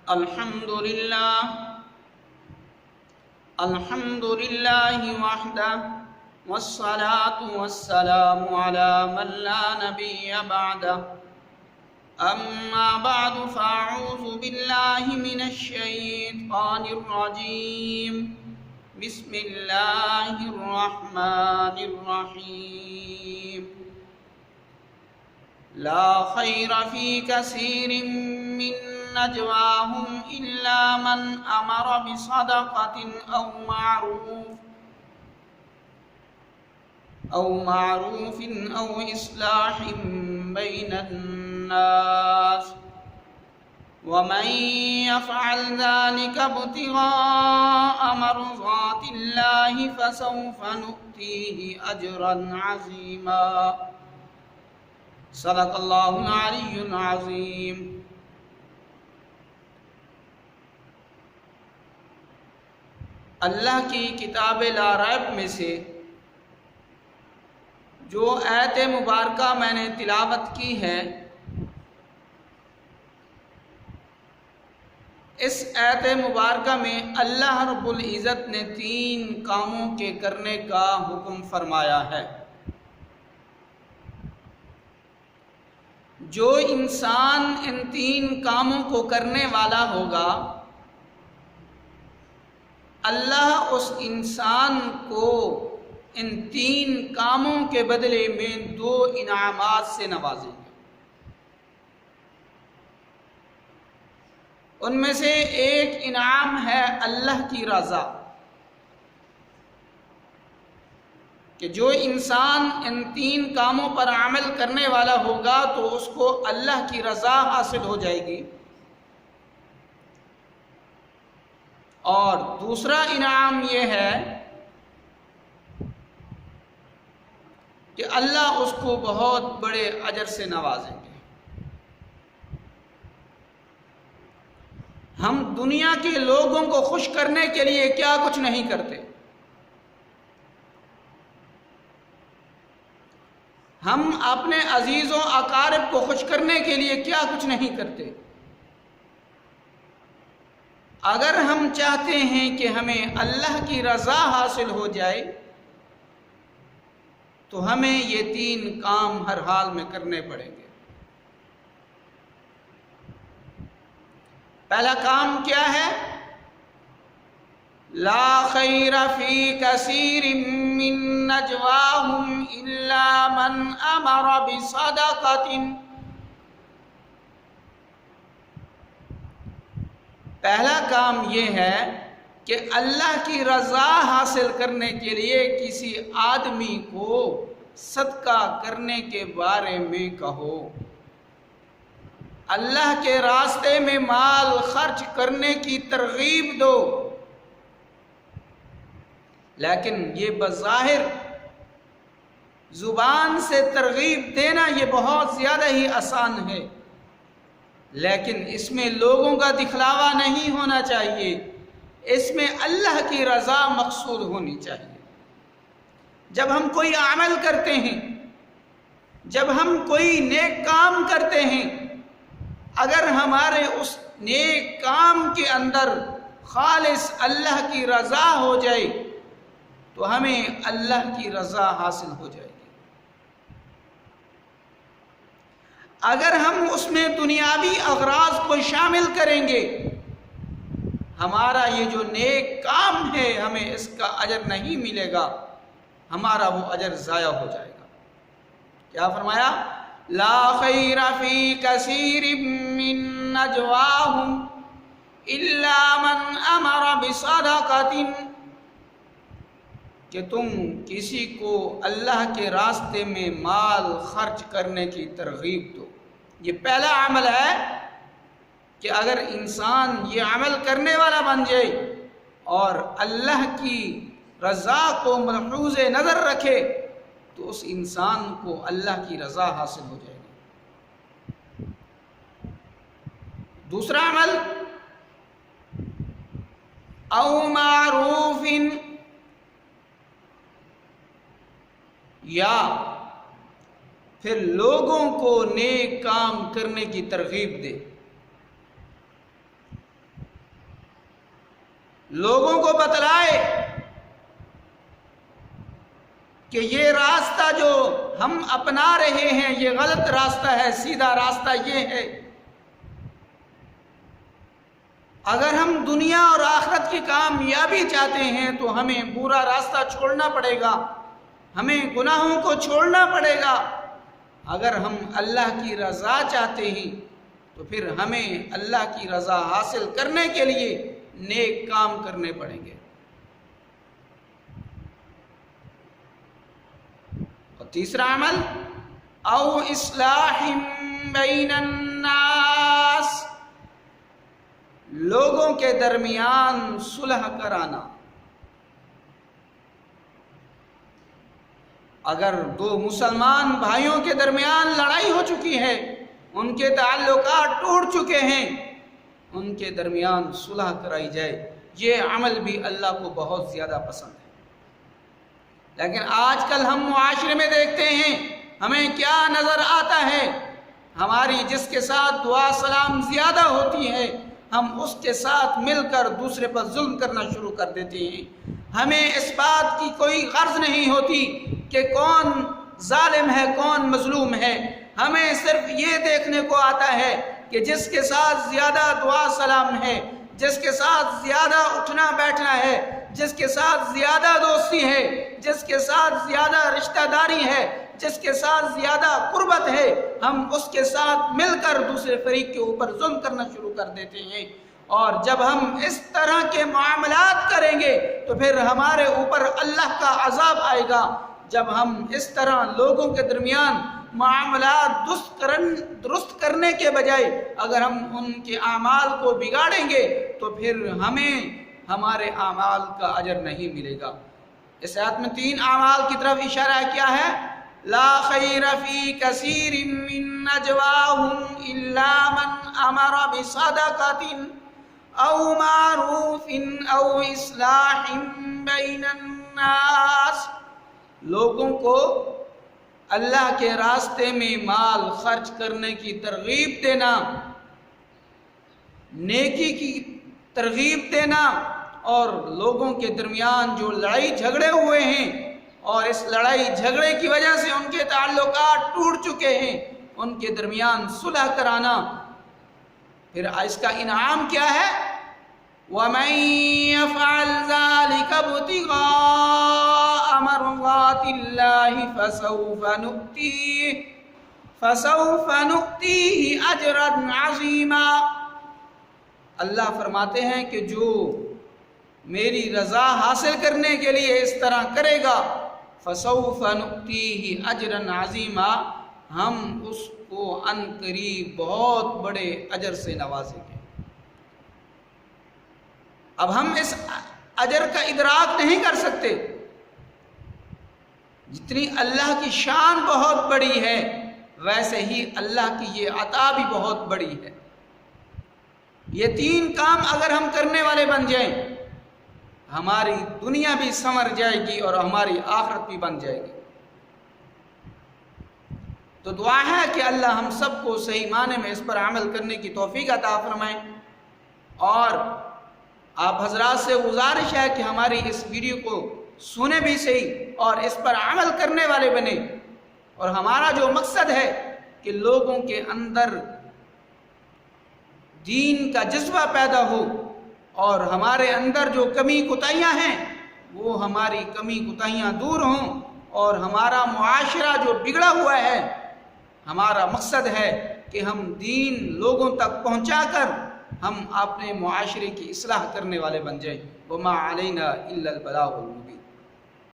الحمد لله وحده والصلاة والسلام على من لا نبي بعده أما بعد فأعوذ بالله من الشيطان الرجيم بسم الله الرحمن الرحيم لا خير في كثير من نجواهم إلا من أمر بصدقة أو معروف أو إصلاح بين الناس ومن يفعل ذلك ابتغاء مرضات الله فسوف نؤتيه أجرا عظيما صدق الله العلي العظيم۔ اللہ کی کتاب لا ریب میں سے جو آیت مبارکہ میں نے تلاوت کی ہے، اس آیت مبارکہ میں اللہ رب العزت نے 3 کاموں کے کرنے کا حکم فرمایا ہے۔ جو انسان ان 3 کاموں کو کرنے والا ہوگا، اللہ اس انسان کو ان 3 کاموں کے بدلے میں 2 انعامات سے نوازے گا۔ ان میں سے ایک انعام ہے اللہ کی رضا، کہ جو انسان ان 3 کاموں پر عمل کرنے والا ہوگا تو اس کو اللہ کی رضا حاصل ہو جائے گی۔ اور دوسرا انعام یہ ہے کہ اللہ اس کو بہت بڑے اجر سے نوازیں گے۔ ہم دنیا کے لوگوں کو خوش کرنے کے لیے کیا کچھ نہیں کرتے، ہم اپنے عزیز و اقارب کو خوش کرنے کے لیے کیا کچھ نہیں کرتے۔ اگر ہم چاہتے ہیں کہ ہمیں اللہ کی رضا حاصل ہو جائے تو ہمیں یہ 3 کام ہر حال میں کرنے پڑیں گے۔ پہلا کام کیا ہے؟ لا خیر فی کثیر من نجواہم الا من امر بصدقۃ۔ پہلا کام یہ ہے کہ اللہ کی رضا حاصل کرنے کے لیے کسی آدمی کو صدقہ کرنے کے بارے میں کہو، اللہ کے راستے میں مال خرچ کرنے کی ترغیب دو۔ لیکن یہ بظاہر زبان سے ترغیب دینا یہ بہت زیادہ ہی آسان ہے، لیکن اس میں لوگوں کا دکھلاوا نہیں ہونا چاہیے، اس میں اللہ کی رضا مقصود ہونی چاہیے۔ جب ہم کوئی عمل کرتے ہیں، جب ہم کوئی نیک کام کرتے ہیں، اگر ہمارے اس نیک کام کے اندر خالص اللہ کی رضا ہو جائے تو ہمیں اللہ کی رضا حاصل ہو جائے گی۔ اگر ہم اس میں دنیاوی اغراض کو شامل کریں گے، ہمارا یہ جو نیک کام ہے ہمیں اس کا اجر نہیں ملے گا، ہمارا وہ اجر ضائع ہو جائے گا۔ کیا فرمایا؟ لا خیر فی کثیر من نجواہم الا من امر بصدقۃ، کہ تم کسی کو اللہ کے راستے میں مال خرچ کرنے کی ترغیب دو۔ یہ پہلا عمل ہے کہ اگر انسان یہ عمل کرنے والا بن جائے اور اللہ کی رضا کو ملحوظ نظر رکھے تو اس انسان کو اللہ کی رضا حاصل ہو جائے گی۔ دوسرا عمل او معروف، یا پھر لوگوں کو نیک کام کرنے کی ترغیب دے۔ لوگوں کو بتلائے کہ یہ راستہ جو ہم اپنا رہے ہیں یہ غلط راستہ ہے، سیدھا راستہ یہ ہے۔ اگر ہم دنیا اور آخرت کی کامیابی چاہتے ہیں تو ہمیں برا راستہ چھوڑنا پڑے گا، ہمیں گناہوں کو چھوڑنا پڑے گا۔ اگر ہم اللہ کی رضا چاہتے ہیں تو پھر ہمیں اللہ کی رضا حاصل کرنے کے لیے نیک کام کرنے پڑیں گے۔ اور تیسرا عمل او اصلاح بین الناس، لوگوں کے درمیان صلح کرانا۔ اگر دو مسلمان بھائیوں کے درمیان لڑائی ہو چکی ہے، ان کے تعلقات ٹوٹ چکے ہیں، ان کے درمیان صلح کرائی جائے، یہ عمل بھی اللہ کو بہت زیادہ پسند ہے۔ لیکن آج کل ہم معاشرے میں دیکھتے ہیں ہمیں کیا نظر آتا ہے، ہماری جس کے ساتھ دعا سلام زیادہ ہوتی ہے ہم اس کے ساتھ مل کر دوسرے پر ظلم کرنا شروع کر دیتے ہیں۔ ہمیں اس بات کی کوئی غرض نہیں ہوتی کہ کون ظالم ہے کون مظلوم ہے، ہمیں صرف یہ دیکھنے کو آتا ہے کہ جس کے ساتھ زیادہ دعا سلام ہے، جس کے ساتھ زیادہ اٹھنا بیٹھنا ہے، جس کے ساتھ زیادہ دوستی ہے، جس کے ساتھ زیادہ رشتہ داری ہے، جس کے ساتھ زیادہ قربت ہے، ہم اس کے ساتھ مل کر دوسرے فریق کے اوپر ظلم کرنا شروع کر دیتے ہیں۔ اور جب ہم اس طرح کے معاملات کریں گے تو پھر ہمارے اوپر اللہ کا عذاب آئے گا۔ جب ہم اس طرح لوگوں کے درمیان معاملات درست کرنے کے بجائے اگر ہم ان کے اعمال کو بگاڑیں گے تو پھر ہمیں ہمارے اعمال کا اجر نہیں ملے گا۔ اس آیت میں 3 اعمال کی طرف اشارہ کیا ہے۔ لا خیر فی کثیر من نجواہم الا من امر بصدقۃ او معروف او اصلاح بین الناس، لوگوں کو اللہ کے راستے میں مال خرچ کرنے کی ترغیب دینا، نیکی کی ترغیب دینا، اور لوگوں کے درمیان جو لڑائی جھگڑے ہوئے ہیں اور اس لڑائی جھگڑے کی وجہ سے ان کے تعلقات ٹوٹ چکے ہیں ان کے درمیان صلح کرانا۔ پھر اس کا انعام کیا ہے؟ وَمَن يَفْعَلْ ذَلِكَ ابْتِغَاءَ مَرْضَاتِ اللَّهِ فَسَوْفَ نُؤْتِيهِ أَجْرًا عَظِيمًا۔ اللہ فرماتے ہیں کہ جو میری رضا حاصل کرنے کے لیے اس طرح کرے گا فَسَوْفَ نُؤْتِيهِ أَجْرًا عَظِيمًا، ہم اس کو عن قریب بہت بڑے اجر سے نوازیں گے۔ اب ہم اس اجر کا ادراک نہیں کر سکتے، جتنی اللہ کی شان بہت بڑی ہے ویسے ہی اللہ کی یہ عطا بھی بہت بڑی ہے۔ یہ 3 کام اگر ہم کرنے والے بن جائیں ہماری دنیا بھی سنور جائے گی اور ہماری آخرت بھی بن جائے گی۔ تو دعا ہے کہ اللہ ہم سب کو صحیح معنی میں اس پر عمل کرنے کی توفیق عطا فرمائیں، اور آپ حضرات سے گزارش ہے کہ ہماری اس ویڈیو کو سنیں بھی صحیح اور اس پر عمل کرنے والے بنے، اور ہمارا جو مقصد ہے کہ لوگوں کے اندر دین کا جذبہ پیدا ہو اور ہمارے اندر جو کمی کوتاہیاں ہیں وہ ہماری کمی کوتاہیاں دور ہوں، اور ہمارا معاشرہ جو بگڑا ہوا ہے ہمارا مقصد ہے کہ ہم دین لوگوں تک پہنچا کر ہم اپنے معاشرے کی اصلاح کرنے والے بن جائیں۔ وما علینا الا البلاغ المبین۔